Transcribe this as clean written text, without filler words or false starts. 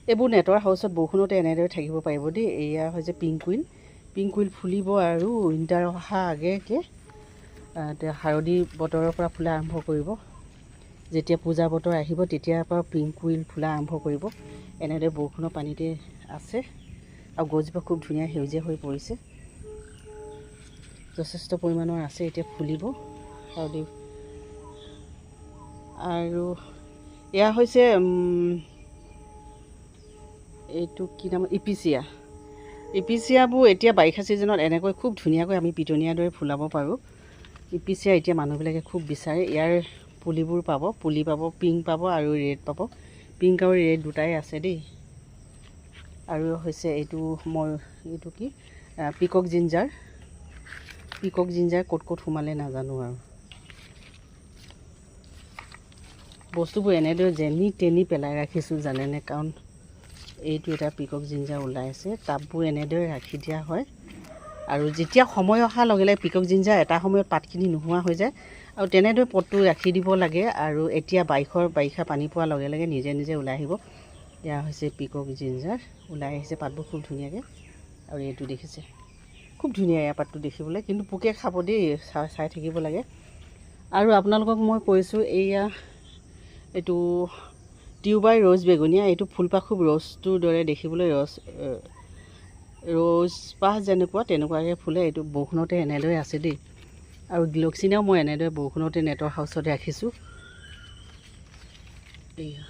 এইবোৰ নেটৰ হাউচত বৰষুণতে এনেদৰে থাকিব পাৰিব দেই। এয়া হৈছে পিংক কুইল ফুলিব আৰু উইণ্টাৰ অহা আগেকে শাৰদী বতৰৰ পৰা ফুলা আৰম্ভ কৰিব। যেতিয়া পূজা বতৰ আহিব তেতিয়াৰ পৰা পিংক কুইল ফুলা আৰম্ভ কৰিব। এনেদৰে বৰষুণৰ পানীতে আছে আৰু গছজোপা খুব ধুনীয়া সেউজীয়া হৈ পৰিছে, যথেষ্ট পৰিমাণৰ আছে। এতিয়া ফুলিব শাৰদী। আৰু এয়া হৈছে এইটো কি নাম, ইপিচিয়াবোৰ এতিয়া বাৰিষা ছিজনত এনেকৈ খুব ধুনীয়াকৈ আমি পিটনীয়াৰ দৰে ফুলাব পাৰোঁ। ইপিচিয়া এতিয়া মানুহবিলাকে খুব বিচাৰে। ইয়াৰ পুলিবোৰ পাব, পিংক পাব আৰু ৰেড পাব। পিংক আৰু ৰেড দুটাই আছে দেই। আৰু হৈছে এইটো কি পিকক জিঞ্জাৰ ক'ত সোমালে নাজানো। আৰু বস্তুবোৰ এনেদৰে যেনি তেনি পেলাই ৰাখিছোঁ জানেনে, কাৰণ এইটো এটা পিকক জিঞ্জাৰ ওলাই আছে। টাববোৰ এনেদৰে ৰাখি দিয়া হয় আৰু যেতিয়া সময় অহাৰ লগে লগে পিকক জিঞ্জাৰ এটা সময়ত পাতখিনি নোহোৱা হৈ যায় আৰু তেনেদৰে পটটো ৰাখি দিব লাগে। আৰু এতিয়া বাৰিষা পানী পোৱাৰ লগে লগে নিজে নিজে ওলাই আহিব। এয়া হৈছে পিকক জিঞ্জাৰ, ওলাই আহিছে পাতবোৰ খুব ধুনীয়াকৈ। আৰু এইটো দেখিছে খুব ধুনীয়া এয়া পাতটো দেখিবলৈ, কিন্তু পোকে খাব দেই, চাই থাকিব লাগে। আৰু আপোনালোকক মই কৈছোঁ এইটো টিউবাৰ ৰ'জ বেগুনীয়া। এইটো ফুলপাহ খুব ৰ'জটোৰ দৰে দেখিবলৈ, ৰ'জপাহ যেনেকুৱা তেনেকুৱাকৈ ফুলে। এইটো বৰষুণতে এনেদৰে আছে দেই। আৰু গ্লক্সিনাও মই এনেদৰে বৰষুণতে নেটৰ হাউচত ৰাখিছোঁ। এয়া